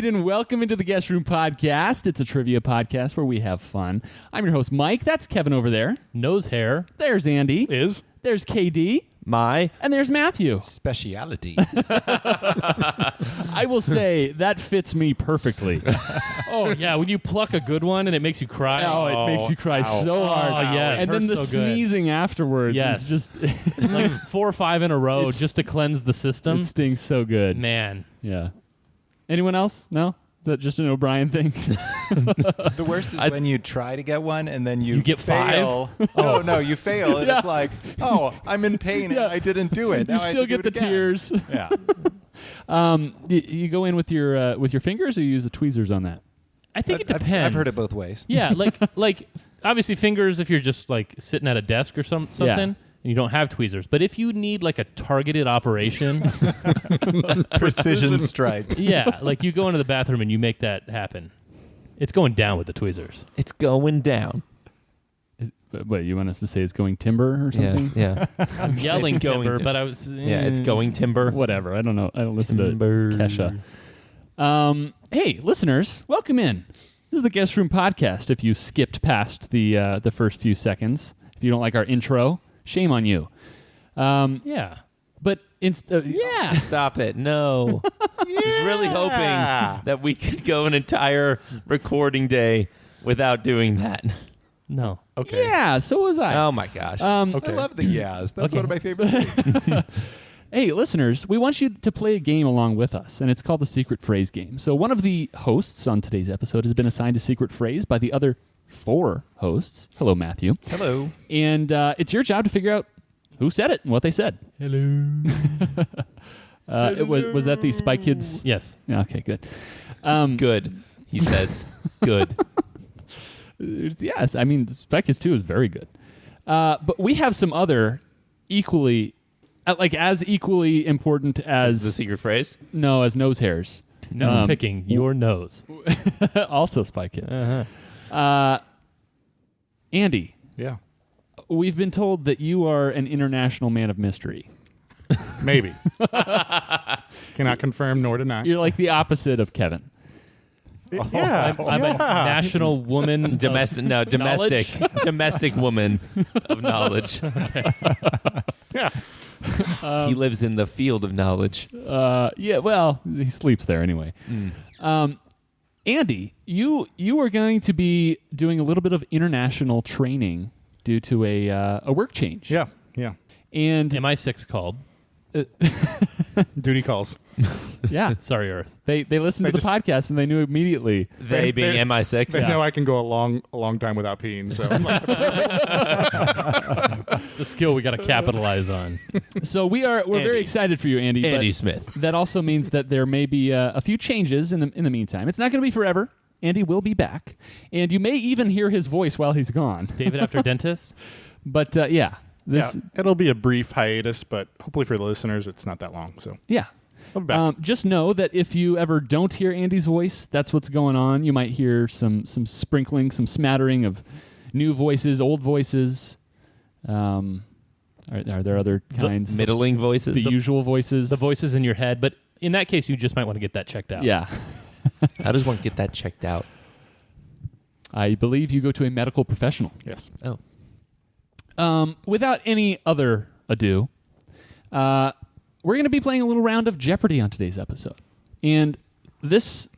right, and welcome into the Guest Room Podcast. It's a trivia podcast where we have fun. I'm your host, Mike. That's Kevin over there. Nose hair. There's Andy. Is There's KD. And there's Matthew. Speciality. I will say that fits me perfectly. Oh, yeah, when you pluck a good one and it makes you cry. Oh, it makes you cry so hard. Oh, yes. And then the Hurts so good. sneezing afterwards Yes. is just... Like 4 or 5 in a row It's- just to cleanse the system. it stings so good. Man. Yeah. Anyone else? No? Is that just an O'Brien thing? The worst is when you try to get one and then you get fail. No, you fail, and it's like, oh, I'm in pain Yeah. and I didn't do it. Now You I have still to do get it the again. tears. Yeah. You go in with your fingers, or you use the tweezers on that? I think it depends. I've heard it both ways. Yeah, like obviously fingers if you're just like sitting at a desk or something and you don't have tweezers. But if you need like a targeted operation, Precision strike. yeah, like you go into the bathroom and you make that happen. It's going down with the tweezers. It's going down. Wait, you want us to say it's going timber or something? Yeah. I'm yelling It's going timber, to- but I was... Yeah, it's going timber. Whatever. I don't know. I don't listen Timber. to Kesha. Hey, listeners, welcome in. This is the Guest Room Podcast. If you skipped past the first few seconds, if you don't like our intro, shame on you. Yeah. But yeah, Stop it. No. I was really hoping that we could go an entire recording day without doing that. No. okay. yeah. So was I. Oh, my gosh. Okay. I love the yes. That's Okay. one of my favorite things. Hey, listeners, we want you to play a game along with us, and it's called the Secret Phrase Game. So one of the hosts on today's episode has been assigned a secret phrase by the other 4 hosts. Hello, Matthew. Hello. And it's your job to figure out who said it and what they said. Hello. Was that the Spy Kids? Yes. Yeah, okay, good. Good, he says. Good. Yeah, I mean, Spy Kids 2 is very good. But we have some other equally, as equally important The as secret phrase? as nose hairs. No picking your nose. Also Spy Kids. Uh-huh. Andy, Yeah. we've been told that you are an international man of mystery. Maybe. Cannot confirm nor deny. You're like the opposite of Kevin. Yeah. I'm a national woman. Domestic woman of knowledge. Yeah. He lives in the field of knowledge. Yeah, well, he sleeps there anyway. Andy, you are going to be doing a little bit of international training due to a work change. Yeah. Yeah. And MI6 called. Duty calls. yeah, Sorry, Earth. they listened to the podcast and they knew immediately. They being they- MI6. They know I can go a long time without peeing. So I'm like, It's a skill we got to capitalize on. So we're very Andy. excited for you, Andy. Andy but Smith. that also means that there may be a few changes in the meantime. It's not going to be forever. Andy will be back, and you may even hear his voice while he's gone. David after dentist? But yeah, this it'll be a brief hiatus, but hopefully for the listeners, it's not that long. So yeah. I'll be back. Just know that if you ever don't hear Andy's voice, that's what's going on. You might hear some sprinkling, some smattering of new voices, old voices. Are there other kinds? Middling voices. The usual voices. The voices in your head. But in that case, you just might want to get that checked out. Yeah. How does one get that checked out? I believe you go to a medical professional. Yes. Oh. Without any other ado, we're going to be playing a little round of Jeopardy on today's episode. And this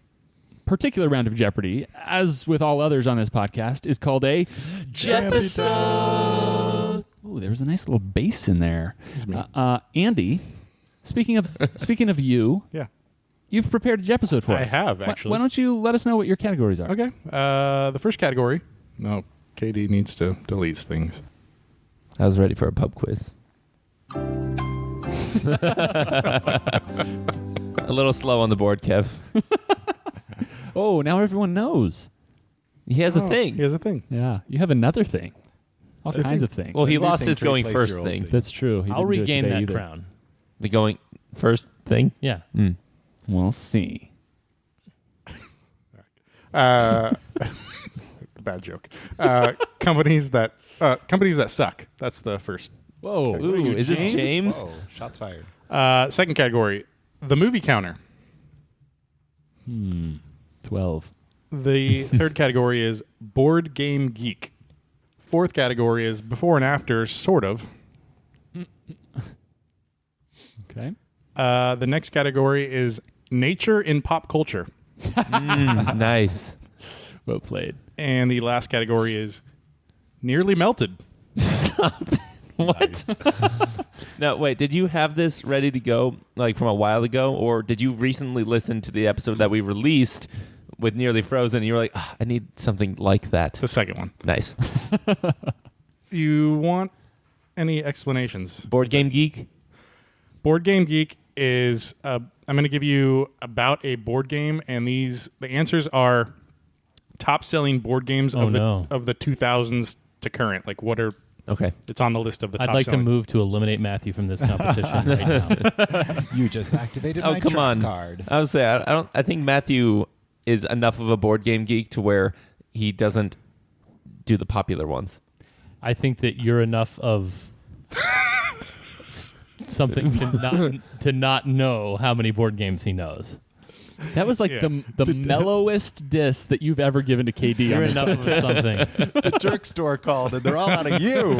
particular round of Jeopardy, as with all others on this podcast, is called a Jeopisode. Ooh, there was a nice little bass in there. It's me. Andy, speaking of you, Yeah. you've prepared a Jeopisode for I us. have, Why actually. don't you let us know what your categories are? Okay. The first category. No, KD needs to delete things. I was ready for a pub quiz. A little slow on the board, Kev. Oh, now everyone knows. He has a thing. He has a thing. Yeah, you have another thing. All kinds of things. Well, he The new lost thing his to going replace your first old thing. thing. That's true. He I'll didn't do it regain today that either. crown. The going first thing? Yeah. We'll see. Bad joke. Companies that suck. That's the first. Whoa. Ooh, is this James? Whoa, shots fired. Second category, the movie counter. 12. The third category is board game geek. Fourth category is before and after, sort of. Okay. The next category is nature in pop culture. Nice. Well played. And the last category is nearly melted. Stop. What? No, wait. Did you have this ready to go like from a while ago, or did you recently listen to the episode that we released with Nearly Frozen? And you were like, I need something like that. The second one. Nice. You want any explanations? Board Game Geek. Board Game Geek is I'm going to give you about a board game, and the answers are top selling board games of the 2000s to current. Like what are Okay. It's on the list of the top I'd like to selling. move to eliminate Matthew from this competition right now. You just activated Oh, my come trump on. card. I would say I think Matthew is enough of a board game geek to where he doesn't do the popular ones. I think that you're enough of something to not know how many board games he knows. That was like the mellowest diss that you've ever given to KD. You're on this enough of something. The jerk store called, and they're all out of you.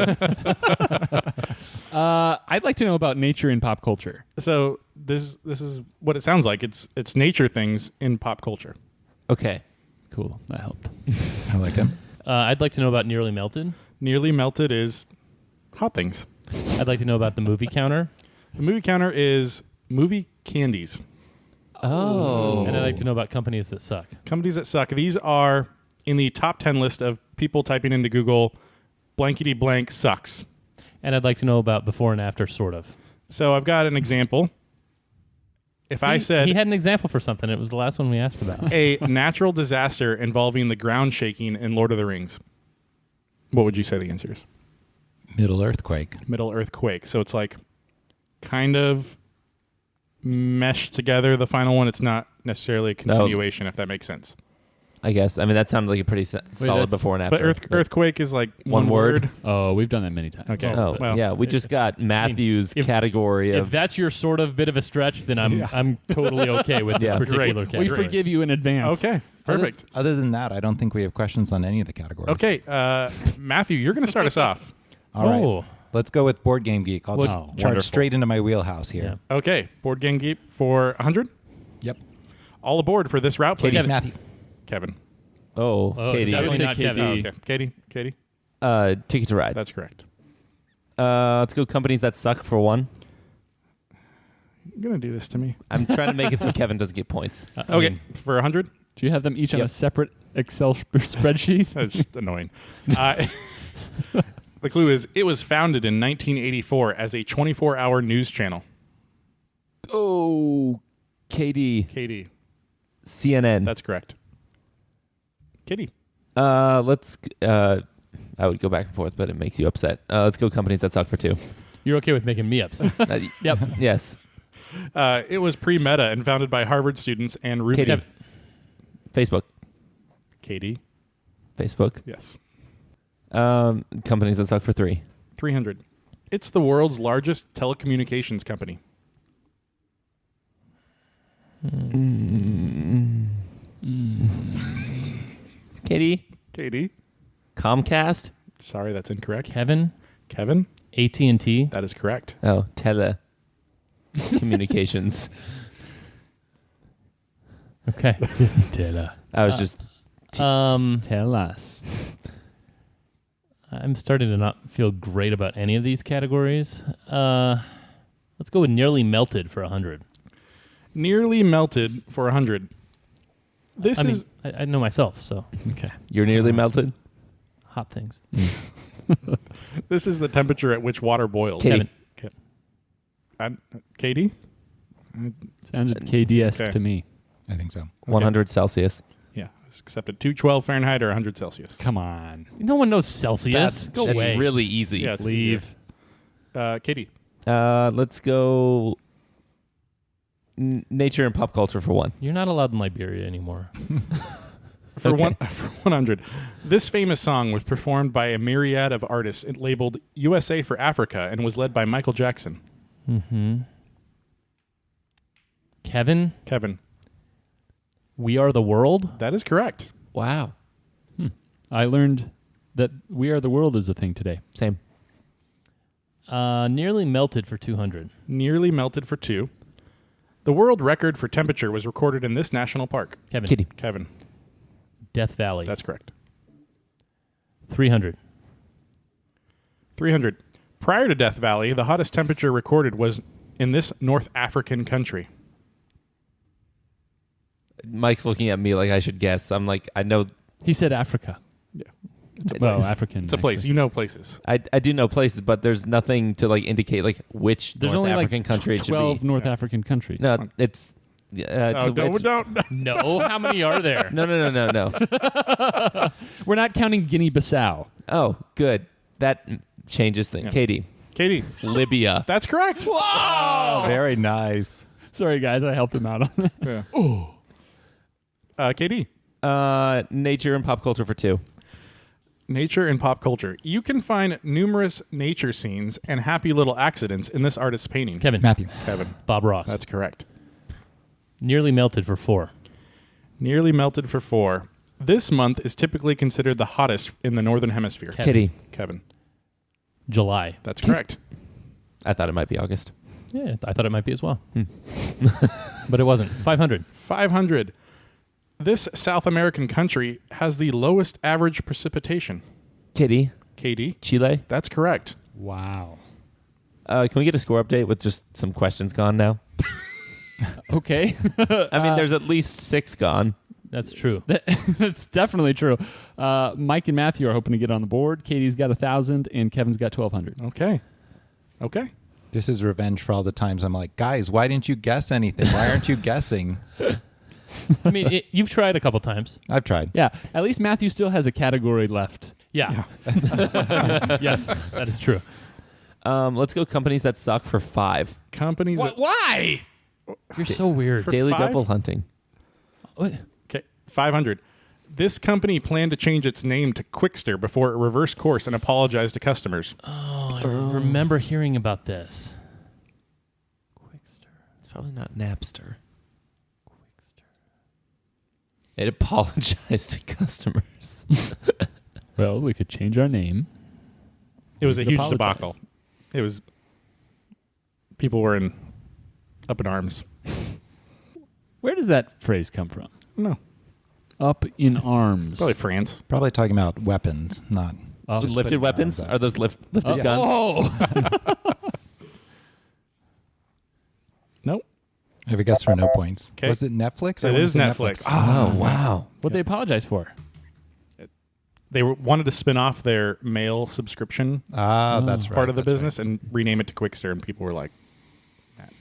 I'd like to know about nature in pop culture. So this is what it sounds like. It's nature things in pop culture. Okay. Cool. That helped. I like him. I'd like to know about Nearly Melted. Nearly melted is hot things. I'd like to know about the movie counter. The movie counter is movie candies. Oh. And I'd like to know about companies that suck. Companies that suck. These are in the top 10 list of people typing into Google blankety blank sucks. And I'd like to know about before and after, sort of. So I've got an example. If I said He had an example for something. It was the last one we asked about. a natural disaster involving the ground shaking in Lord of the Rings, what would you say the answer is? Middle earthquake. Middle earthquake. So it's like kind of meshed together, the final one. It's not necessarily a continuation, if that makes sense. I guess. I mean, that sounded like a pretty solid that's- before and after. But earthquake is like One word? Oh, we've done that many times. Okay. Oh, Well, yeah. We just got Matthew's if- category If of... that's your sort of bit of a stretch, then I'm totally okay with this Yeah. particular Great. category. We forgive you in advance. Okay. Perfect. Other than that, I don't think we have questions on any of the categories. Okay. Matthew, you're going to start us off. All right. Oh. Let's go with Board Game Geek. I'll just charge wonderful. straight into my wheelhouse here. Yeah. Okay. Board Game Geek for 100. Yep. All aboard for this route, please. Kevin. Matthew. Kevin. Oh, Oh, Katie. definitely say not KD. Kevin. Okay. Katie. Ticket to Ride. That's correct. Let's go companies that suck for one. You're going to do this to me. I'm trying to make it so Kevin doesn't get points. I Okay. mean, For 100. Do you have them each on Yep. a separate Excel spreadsheet? That's just annoying. The clue is it was founded in 1984 as a 24-hour news channel. Oh, KD. Katie. CNN. That's correct. Kitty. Let's... I would go back and forth, but it makes you upset. Let's go companies that suck for two. you're okay with making me upset. Yep. Yes. It was pre-Meta and founded by Harvard students and Ruby. Katie. Facebook. Katie. Facebook. Yes. Companies that suck for three. 300. It's the world's largest telecommunications company. Katie. Katie. Comcast. Sorry, that's incorrect. Kevin, Kevin. AT&T. That is correct. Oh, communications. Okay. Taylor. I was just... Tell us. I'm starting to not feel great about any of these categories. Let's go with Nearly Melted for 100. Nearly melted for 100. This I is mean, I know myself, so Okay. You're nearly melted? hot things. this is the temperature at which water boils. Katie. Katie. Sounded KDS Okay. to me. I think so. 100 Celsius. Yeah, it's accepted. 212 Fahrenheit or 100 Celsius. Come on. No one knows Celsius. Go That's away. really easy. Yeah, it's Leave. easier. Katie. Let's go... nature and pop culture for one. You're not allowed in Liberia anymore. For Okay. for 100. This famous song was performed by a myriad of artists. It labeled USA for Africa and was led by Michael Jackson. Mm-hmm. Kevin, Kevin. We Are the World? That is correct. Wow. I learned that We Are the World is a thing today. Same. Nearly Melted for 200. Nearly melted for 2. The world record for temperature was recorded in this national park. Kevin. Kitty. Kevin, Death Valley. that's correct. 300. 300. Prior to Death Valley, the hottest temperature recorded was in this North African country. Mike's looking at me like I should guess. I'm like, I know. He said Africa. Yeah. Well, African. It's a place. actually. You know places. I do know places, but there's nothing to like indicate like which There's North only African like country it should 12 be. North African countries. No, it's. Oh, don't. No, how many are there? No. We're not counting Guinea-Bissau. Oh, good. That changes things. Yeah. Katie, Katie, Libya. that's correct. Very nice. Sorry, guys. I helped him out on that. Yeah. KD. Nature and pop culture for 2. Nature and pop culture. You can find numerous nature scenes and happy little accidents in this artist's painting. Kevin. Matthew. Kevin, Bob Ross. that's correct. Nearly Melted for 4. Nearly melted for 4. This month is typically considered the hottest in the Northern Hemisphere. Kevin. Kitty. Kevin, July. that's correct. I thought it might be August. Yeah, I thought it might be as well. But it wasn't. 500. 500. This South American country has the lowest average precipitation. Kitty. KD, Chile. that's correct. Wow. Can we get a score update with just some questions gone now? Okay. I mean, there's at least 6 gone. That's true. That's definitely true. Mike and Matthew are hoping to get on the board. Katie's got 1,000 and Kevin's got 1,200. Okay. This is revenge for all the times I'm like, guys, why didn't you guess anything? Why aren't you guessing? I mean, you've tried a couple times. I've tried. Yeah. At least Matthew still has a category left. Yeah. Yes, that is true. Let's go companies that suck for 5. Companies that... Why? You're so weird. For Daily 5? double hunting. What? Okay, 500. This company planned to change its name to Quickster before it reversed course and apologized to customers. Oh, I remember hearing about this. Quickster. It's probably not Napster. Quickster. It apologized to customers. Well, we could change our name. It was a It huge apologized. debacle. It was... People were up in arms. Where does that phrase come from? No, Up in arms. probably France. Probably talking about weapons, not. Oh, Just Lifted putting weapons? arms up. Are those lifted Yeah. guns? Oh. Nope. I have a guess for no points. 'Kay. Was it Netflix? I It wanna is say Netflix. Oh, wow. What they apologize for? They wanted to spin off their mail subscription Ah, that's right. part of the that's business and rename it to Quickster, and people were like,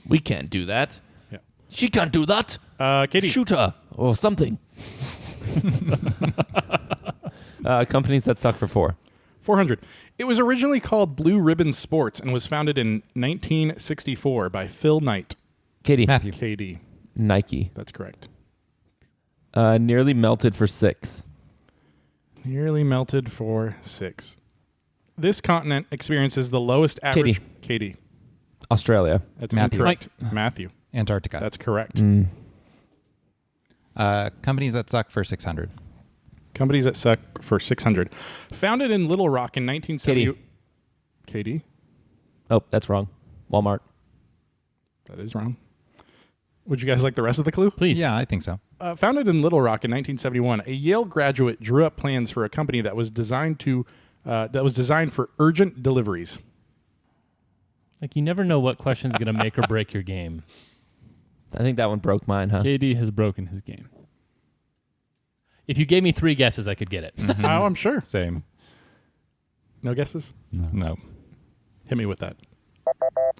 We can't do that. yeah. She can't do that. Katie, Shoot her or something. Companies that suck for 4. 400. It was originally called Blue Ribbon Sports and was founded in 1964 by Phil Knight. Katie. Matthew. KD, Nike. that's correct. Nearly melted for 6. Nearly melted for 6. This continent experiences the lowest average... Katie. Australia. That's Matthew. incorrect. Matthew. Antarctica. That's correct. Companies that suck for 600. Companies that suck for 600. Founded in Little Rock in 1970... KD. Oh, that's wrong. Walmart. That is wrong. Would you guys like the rest of the clue? Please. Yeah, I think so. Founded in Little Rock in 1971, a Yale graduate drew up plans for a company that was designed for urgent deliveries. Like, you never know what question's going to make or break your game. I think that one broke mine, huh? KD has broken his game. If you gave me 3 guesses, I could get it. Oh, I'm sure. Same. No guesses? No. Hit me with that.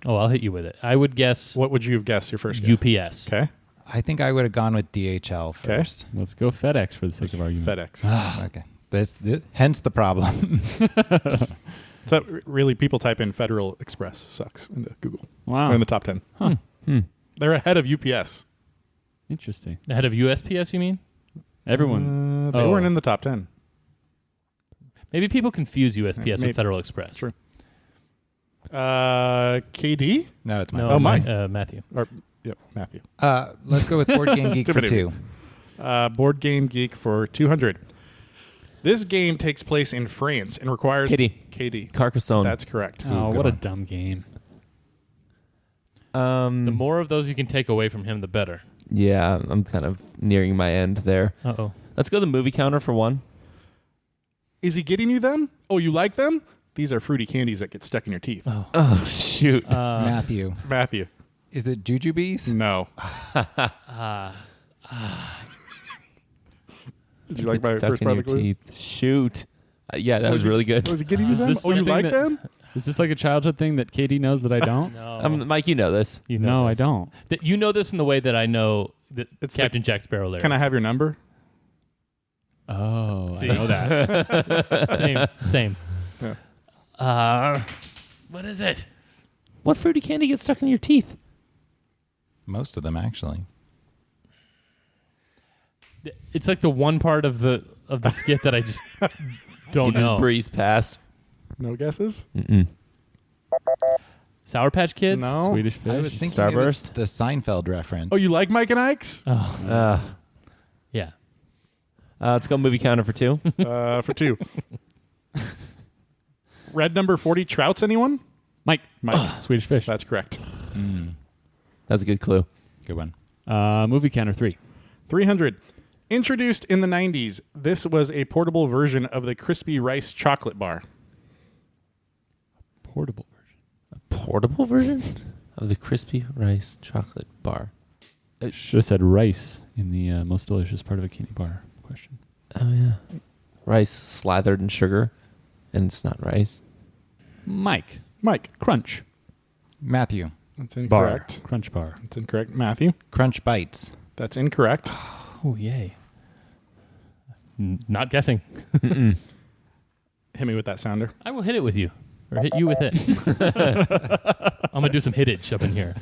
Oh, I'll hit you with it. I would guess What would you have guessed your first guess? UPS. Okay. I think I would have gone with DHL first. Let's go FedEx for the sake of argument. FedEx. Okay. Hence the problem. So really, people type in Federal Express sucks into Google. Wow. They're in the top 10. Huh. They're ahead of UPS. Interesting. Ahead of USPS, you mean? Everyone. They weren't in the top 10. Maybe people confuse USPS Maybe. with Federal Express. True. KD? No, it's my No, Oh, Mike. Matthew. Or, yep, Matthew. Let's go with Board Game Geek for Different 2. Board Game Geek for 200. This game takes place in France and requires... Katie. Carcassonne. That's correct. Oh, what a dumb game. The more of those you can take away from him, the better. Yeah, I'm kind of nearing my end there. Uh-oh. Let's go the movie counter for 1. Is he getting you them? Oh, you like them? These are fruity candies that get stuck in your teeth. Oh, shoot. Matthew. Matthew. Is it Jujubes? No. Did you like my Stuck first in part your of the clue? teeth. Shoot. Yeah, that was really good. Was he getting you Is them? this Oh, you something like that- them? Is this like a childhood thing that Katie knows that I don't? No. Mike, you know this. You know No, I this. don't. You know this in the way that I know that It's Captain Jack Sparrow lyrics. Can I have your number? Oh, See. I know that. Same. Yeah. What is it? What fruity candy gets stuck in your teeth? Most of them, actually. It's like the one part of the skit that I just don't You know. just breeze past. No guesses? Mm-mm. Sour Patch Kids? No. Swedish I was Fish. thinking it was Starburst? the Seinfeld reference. Oh, you like Mike and Ike's? Yeah. Let's go movie counter for 2. For 2. Red number 40, Trouts, anyone? Mike. Mike. Swedish Fish. That's correct. That's a good clue. Good one. Movie counter 3. 300. Introduced in the 90s, this was a portable version of the Crispy Rice chocolate bar. Portable version. Portable version of the crispy rice chocolate bar. Should have said rice in the most delicious part of a candy bar question. Oh, yeah. Rice slathered in sugar, and it's not rice. Mike. Mike. Crunch. Matthew. That's Bar. incorrect. Crunch bar. That's incorrect. Matthew. Crunch Bites. That's incorrect. Oh, yay. Not guessing. Mm-mm. Hit me with that sounder. I will hit it with you. Or hit you with it. I'm going to do some hittage up in here.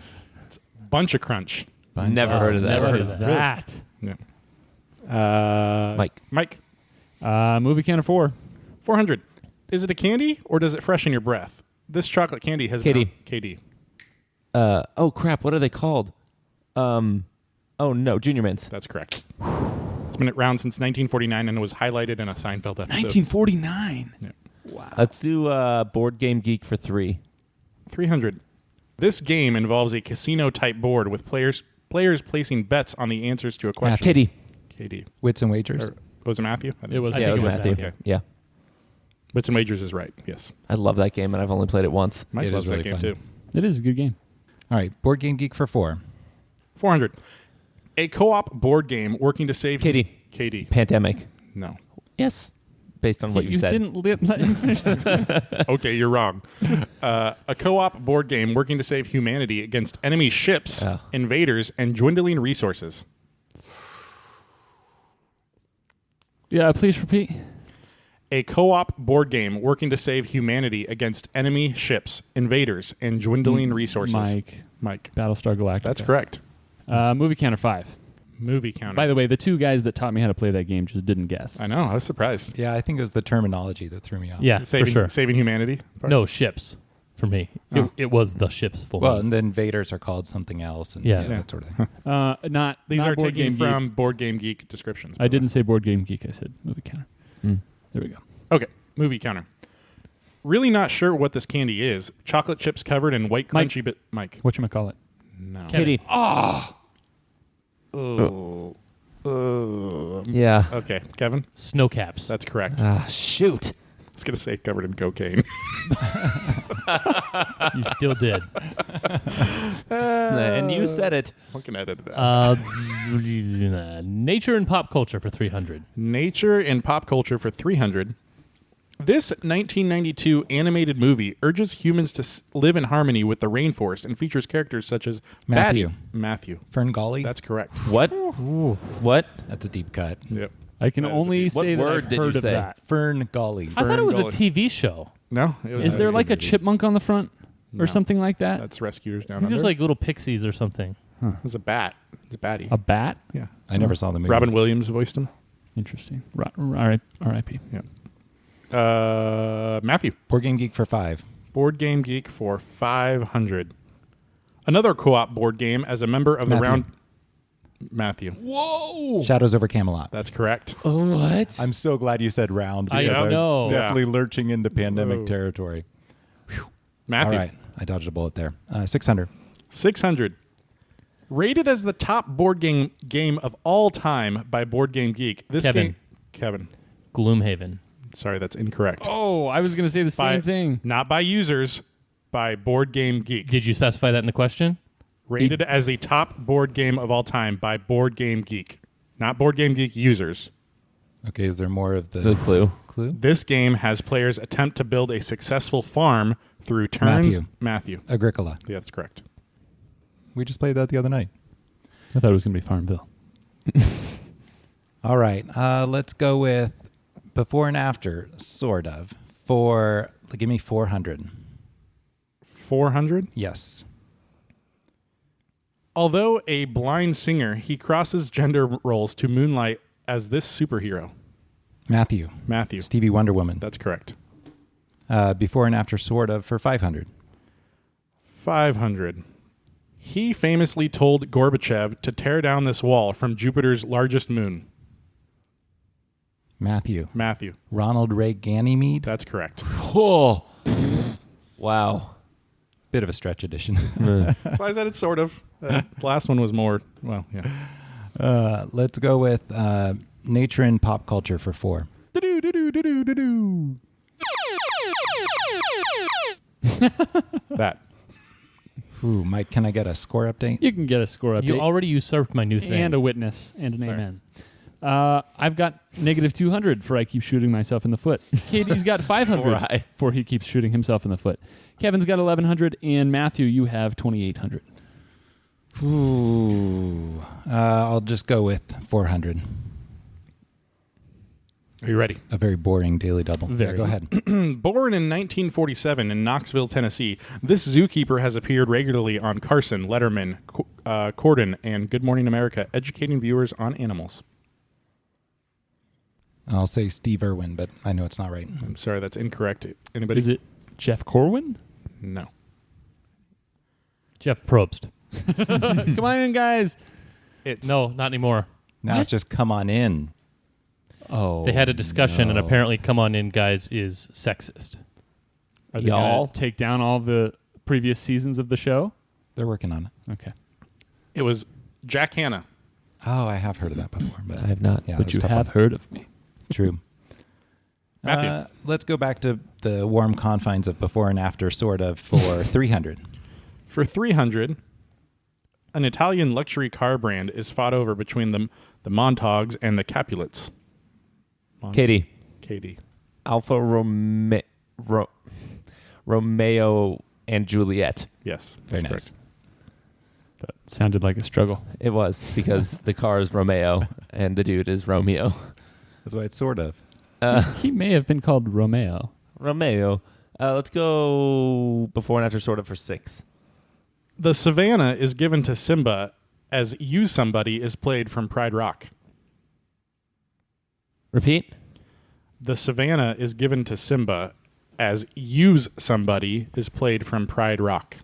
Bunch of Crunch. Never heard of that. Never heard of that. Yeah. Mike. Movie counter 4. 400. Is it a candy or does it freshen your breath? This chocolate candy has Katie. been... KD. Oh, crap. What are they called? Oh, no. Junior Mints. That's correct. It's been around since 1949 and it was highlighted in a Seinfeld episode. 1949. Yeah. Wow. Let's do Board Game Geek for 3. 300. This game involves a casino-type board with players placing bets on the answers to a question. Katie. KD. Wits and Wagers. Or, was it Matthew? It was. I Yeah, it think was it was Matthew. Matthew. Yeah. Wits and Wagers is right. Yes. I love that game, and I've only played it once. Mike It loves is that really game fun. too. It is a good game. All right. Board Game Geek for 4. 400. A co-op board game working to save... Katie. KD. Pandemic. No. Yes. Based on what you said. didn't let him finish the Okay, you're wrong. A co-op board game working to save humanity against enemy ships, Oh. invaders, and dwindling resources. Yeah, please repeat. A co-op board game working to save humanity against enemy ships, invaders, and dwindling resources. Mike. Battlestar Galactica. That's correct. Movie counter 5. Movie counter. By the way, the two guys that taught me how to play that game just didn't guess. I know. I was surprised. Yeah, I think it was the terminology that threw me off. Yeah, Saving, for sure. Saving humanity. part? No, ships for me. Oh. It was the ships full. Well, and then Vaders are called something else, and Yeah. that sort of thing. Not These not are Board taken Game Geek. from Board Game Geek descriptions. by I the way. didn't say Board Game Geek. I said movie counter. Mm. There we go. Okay, movie counter. Really not sure what this candy is. Chocolate chips covered in white Mike. crunchy bit. Mike. Whatchamacallit? No. Katie. Oh. Yeah. Okay, Kevin. Snow caps. That's correct. Shoot. I was going to say covered in cocaine. You still did. And you said it. I can edit it out. Nature and pop culture for 300. Nature and pop culture for 300. This 1992 animated movie urges humans to live in harmony with the rainforest and features characters such as Matthew. Batty. Matthew. Ferngully. That's correct. What? What? That's a deep cut. Yep. I can That is a only deep- What say that word I've did you heard of say? that. Ferngully. I thought it was a Ferngully. TV show. No. It was Is there it's a like a movie. chipmunk on the front No. or something like that? That's Rescuers I Down think Under. there's like little pixies or something. It was a bat. It's a batty. A bat? Yeah. I never saw the movie. Robin Williams voiced him. Interesting. R.I.P. Matthew. Board Game Geek for 5. Board Game Geek for 500. Another co-op board game as a member of the Matthew. round. Matthew. Whoa! Shadows over Camelot. That's correct. What? I'm so glad you said round I because I, was know. definitely lurching into pandemic Whoa. territory. Matthew. All right. I dodged a bullet there. 600. 600. Rated as the top board game of all time by Board Game Geek. This Kevin. game, Kevin. Gloomhaven. Sorry, that's incorrect. Oh, I was going to say the By- same thing. Not by users, by Board Game Geek. Did you specify that in the question? Rated as a top board game of all time by Board Game Geek. Not Board Game Geek users. Okay. Is there more of The clue. clue? This game has players attempt to build a successful farm through turns. Matthew. Agricola. Yeah, that's correct. We just played that the other night. I thought it was going to be Farmville. All right. Let's go with before and after, sort of. Give me 400. 400. Yes. Although a blind singer, he crosses gender roles to moonlight as this superhero. Matthew. Matthew. Stevie Wonder Woman. That's correct. Before and after, sort of, for 500. 500. He famously told Gorbachev to tear down this wall from Jupiter's largest moon. Matthew. Matthew. Ronald Ray Ganymede. That's correct. Oh. Wow. Bit of a stretch edition. Why is that? It's sort of. The last one was more, well, yeah. Let's go with nature and pop culture for 4. Do-do-do-do-do-do-do. That. Ooh, Mike, can I get a score update? You can get a score update. You already usurped my new thing. and a witness and an Sorry. amen. I've got negative 200 for I keep shooting myself in the foot. Katie's got 500 for he keeps shooting himself in the foot. Kevin's got 1100, and Matthew, you have 2800. Ooh, I'll just go with 400. Are you ready? A very boring daily double. Very. Go ahead. Born in 1947 in Knoxville, Tennessee, this zookeeper has appeared regularly on Carson, Letterman, Corden, and Good Morning America, educating viewers on animals. I'll say Steve Irwin, but I know it's not right. I'm sorry, that's incorrect. Anybody? Is it Jeff Corwin? No. Jeff Probst. Come on in, guys. It's No, not anymore. Now it's just come on in. Oh, They had a discussion, and no. apparently "Come On In, Guys" is sexist. Are they Y'all. gonna take down all the previous seasons of the show? They're working on it. Okay. It was Jack Hanna. Oh, I have heard of that before, but I have not. Yeah, But that's you a tough have one. heard of me. True. Matthew. Let's go back to the warm confines of before and after, sort of, for 300. For 300, an Italian luxury car brand is fought over between the Montagues and the Capulets. Katie. Katie. Alpha Romeo and Juliet. Yes. Very that's nice. correct. That sounded like a struggle. It was because the car is Romeo and the dude is Romeo. That's why it's sort of. He may have been called Romeo. Romeo. Let's go before and after sort of for 6. The Savannah is given to Simba as Use Somebody is played from Pride Rock. Repeat. The Savannah is given to Simba as Use Somebody is played from Pride Rock.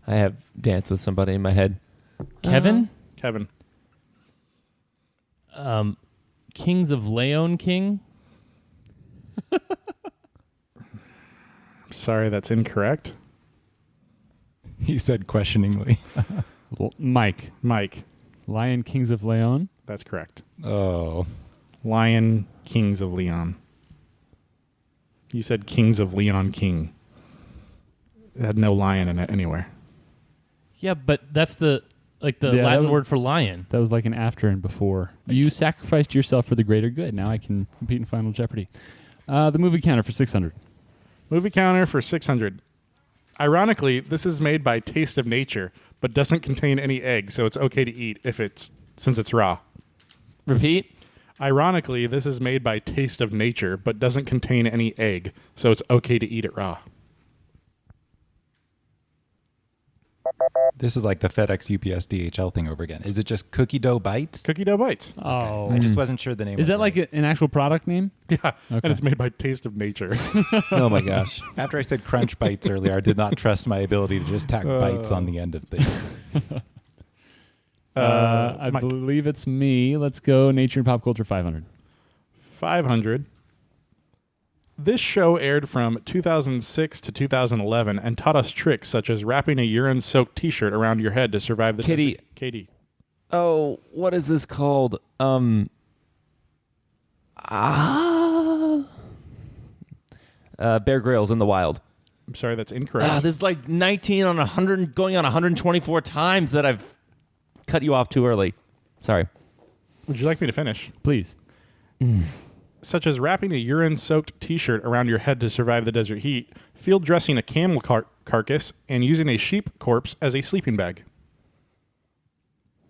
I have Dance with Somebody in my head. Kevin, Kevin. Kings of Leon King. Sorry, that's incorrect. He said questioningly. Mike, Mike. Lion Kings of Leon. That's correct. Oh. Lion Kings of Leon. You said Kings of Leon King. It had no lion in it anywhere. Yeah, but that's the Yeah, that Latin was- word for lion. That was like an after and before. You sacrificed yourself for the greater good. Now I can compete in Final Jeopardy. The movie counter for 600. Movie counter for 600. Ironically, this is made by Taste of Nature, but doesn't contain any egg, so it's okay to eat since it's raw. Repeat. Ironically, this is made by Taste of Nature, but doesn't contain any egg, so it's okay to eat it raw. This is like the FedEx, UPS, DHL thing over again. Is it just cookie dough bites? Cookie dough bites. Oh. I just wasn't sure the name. Is was that like right. an actual product name? Yeah, and it's made by Taste of Nature. Oh my gosh. After I said crunch bites earlier, I did not trust my ability to just tack bites on the end of things. I Mike. believe it's me. Let's go Nature and Pop Culture 500. 500. This show aired from 2006 to 2011 and taught us tricks such as wrapping a urine-soaked T-shirt around your head to survive the Kitty. desert. Katie. Oh, what is this called? Bear Grylls in the Wild. I'm sorry, that's incorrect. This is like 19 on 100, going on 124 times that I've cut you off too early. Sorry. Would you like me to finish? Please. Such as wrapping a urine-soaked T-shirt around your head to survive the desert heat, field dressing a camel carcass, and using a sheep corpse as a sleeping bag.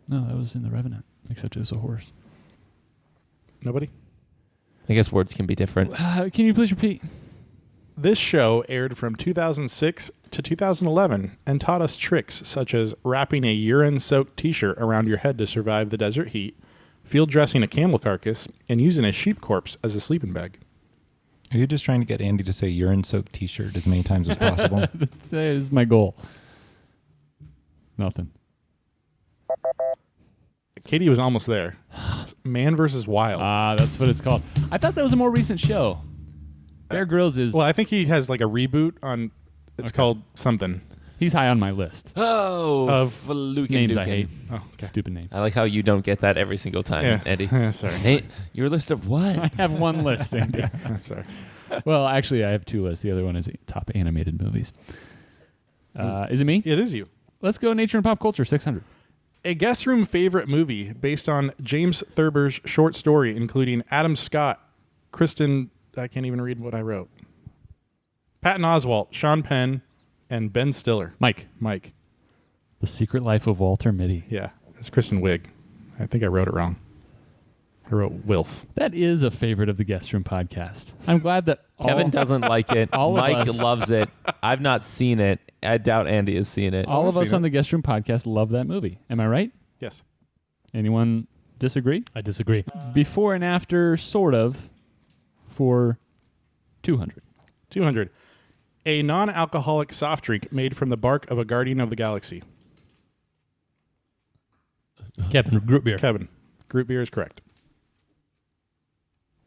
No, that was in The Revenant, except it was a horse. Nobody? I guess words can be different. Can you please repeat? This show aired from 2006 to 2011 and taught us tricks such as wrapping a urine-soaked T-shirt around your head to survive the desert heat, field dressing a camel carcass, and using a sheep corpse as a sleeping bag. Are you just trying to get Andy to say urine-soaked T-shirt as many times as possible? That is my goal. Nothing. Katie was almost there. It's Man vs. Wild. That's what it's called. I thought that was a more recent show. Bear Grylls is... Well, I think he has like a reboot on. It's called something. he's high on my list. Oh, Of Names I hate. Oh, okay. Stupid name. I like how you don't get that every single time, Yeah. Andy. Sorry. Nate, your list of I what? have one list, Andy. Sorry. Well, actually, I have two lists. The other one is top animated movies. Is it me? It is you. Let's go Nature and Pop Culture 600. A guest room favorite movie based on James Thurber's short story, including Adam Scott, Kristen. I can't even read what I wrote. Patton Oswalt, Sean Penn, and Ben Stiller. Mike. The Secret Life of Walter Mitty. Yeah, it's Kristen Wiig. I think I wrote it wrong. I wrote Wilf. That is a favorite of the Guest Room podcast. I'm glad that Kevin doesn't like it. all of Mike us- loves it. I've not seen it. I doubt Andy has seen it. all of I've us seen on it. the Guest Room podcast love that movie. Am I right? Yes. Anyone disagree? I disagree. Before and after, sort of, for 200. 200. A non-alcoholic soft drink made from the bark of a Guardian of the Galaxy. Kevin, group beer. Kevin. Group beer is correct.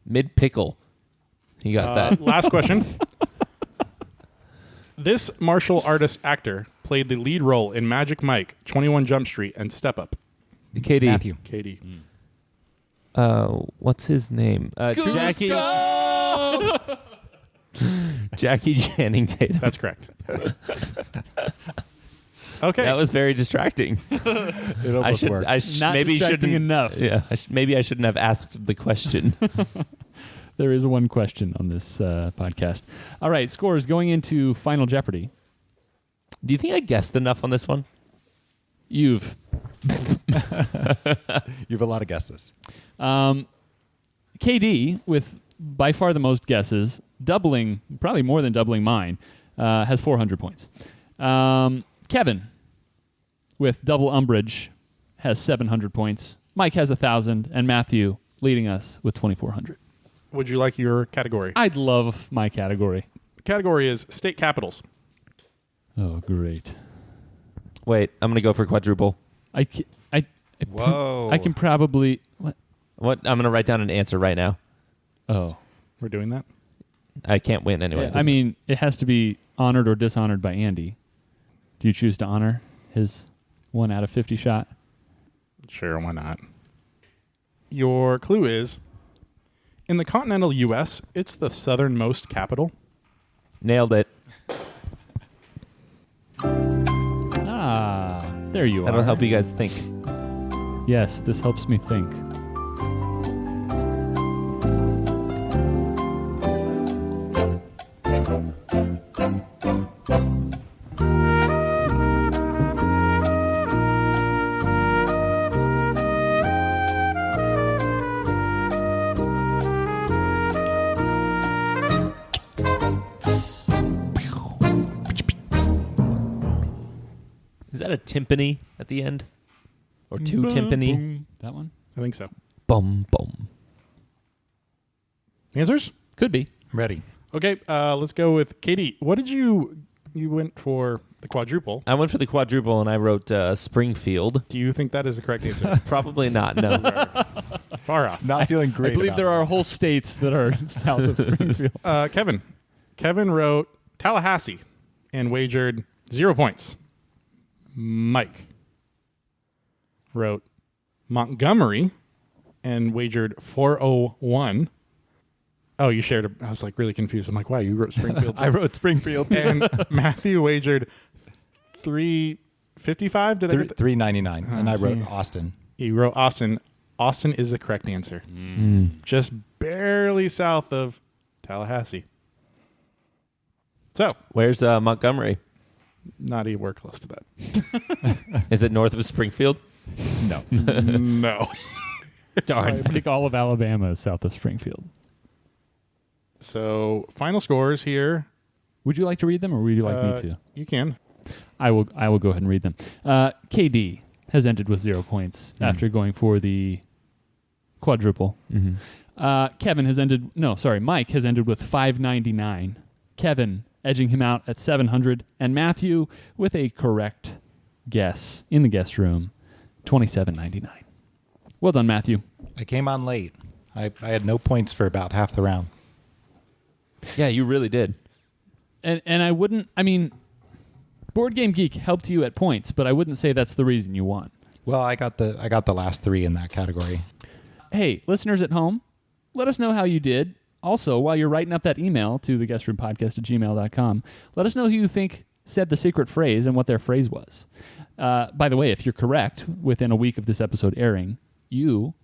Mid pickle. You got that. Last question. This martial artist actor played the lead role in Magic Mike, 21 Jump Street, and Step Up. Katie. Matthew. Katie. What's his name? Jackie. Jackie Channing Tatum. That's correct. Okay. That was very distracting. It I almost should. worked. Not maybe distracting shouldn't. enough. Yeah. Maybe I shouldn't have asked the question. There is one question on this podcast. All right, scores going into Final Jeopardy. Do you think I guessed enough on this one? You've You have a lot of guesses. KD, with by far the most guesses, doubling, probably more than doubling mine, has 400 points. Kevin, with double umbrage, has 700 points. Mike has 1,000, and Matthew leading us with 2,400. Would you like your category? I'd love my category. Category is state capitals. Oh, great. Wait, I'm gonna go for quadruple. I Whoa. can probably... What? What? I'm gonna write down an answer right now. Oh. We're doing that? I can't win anyway. Yeah, I mean, it has to be honored or dishonored by Andy. Do you choose to honor his 1 out of 50 shot? Sure, why not? Your clue is, in the continental U.S., it's the southernmost capital. nailed it. Ah, there you are. That'll help you guys think. Yes, this helps me think. Is that that a timpani at the end? Or two timpani? Boom. That one? I think so. Bum, bum. Answers? Could be. Ready. Okay, let's go with Katie. What did you went for the quadruple? I went for the quadruple and I wrote Springfield. Do you think that is the correct answer? Probably not, no. Far off. Not feeling great. I believe about there it. are whole states that are south of Springfield. Kevin. Kevin wrote Tallahassee and wagered 0 points. Mike wrote Montgomery and wagered 401. Oh, you shared. I was like really confused. I'm like, wow, you wrote Springfield. I wrote Springfield. And Matthew wagered 355. Did I get that? 399, and I wrote see. Austin. You wrote Austin. Austin is the correct answer. Just barely south of Tallahassee. So, Where's Montgomery? not anywhere close to that. Is it north of Springfield? No. No. Darn. I think all of Alabama is south of Springfield. So, final scores here. Would you like to read them, or would you like me to? You can. I will go ahead and read them. KD has ended with 0 points after going for the quadruple. Kevin has ended. No, sorry. Mike has ended with 599. Kevin edging him out at 700, and Matthew with a correct guess in the guest room, 2799. Well done, Matthew. I came on late. I had no points for about half the round. Yeah, you really did. And I wouldn't. I mean, Board Game Geek helped you at points, but I wouldn't say that's the reason you won. Well, I got the last three in that category. Hey, listeners at home, let us know how you did. Also, while you're writing up that email to theguestroom@gmail.com, let us know who you think said the secret phrase and what their phrase was. By the way, if you're correct, within a week of this episode airing, you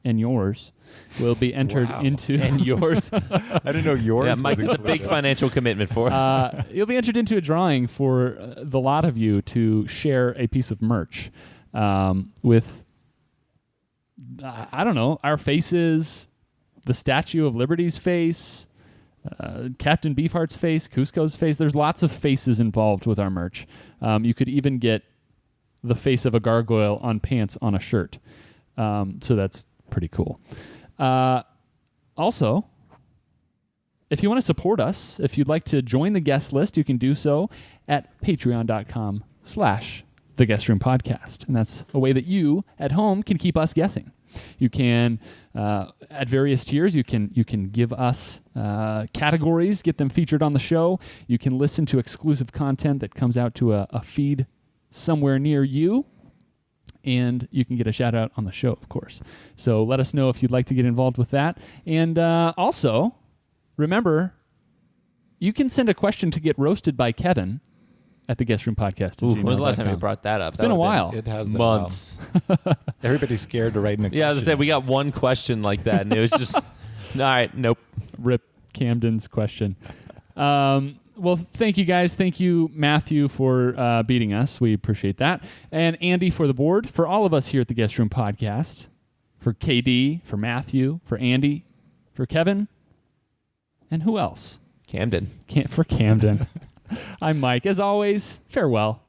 and yours will be entered into... And yours. I didn't know yours. Yeah, was Mike, it's a big included. financial commitment for us. You'll be entered into a drawing for the lot of you to share a piece of merch with, I don't know, our faces, the Statue of Liberty's face, Captain Beefheart's face, Cusco's face. There's lots of faces involved with our merch. You could even get the face of a gargoyle on pants on a shirt. So that's pretty cool. Also, if you want to support us, if you'd like to join the guest list, you can do so at patreon.com/theguestroom podcast. And that's a way that you at home can keep us guessing. You can, at various tiers, you can give us categories, get them featured on the show. You can listen to exclusive content that comes out to a feed somewhere near you. And you can get a shout out on the show, of course. So let us know if you'd like to get involved with that. And also, remember, you can send a question to get roasted by Kevin at the Guest Room Podcast. Ooh, when was the last time you brought that up? It's been a while. It has been Months. A while. Everybody's scared to write in a Yeah, I was question. going to say, we got one question like that, and it was just, all right, nope. Rip Camden's question. Well, thank you guys. Thank you, Matthew, for beating us. We appreciate that. And Andy for the board. For all of us here at the Guest Room Podcast. For KD, for Matthew, for Andy, for Kevin. And who else? Camden. For Camden. I'm Mike. As always, farewell.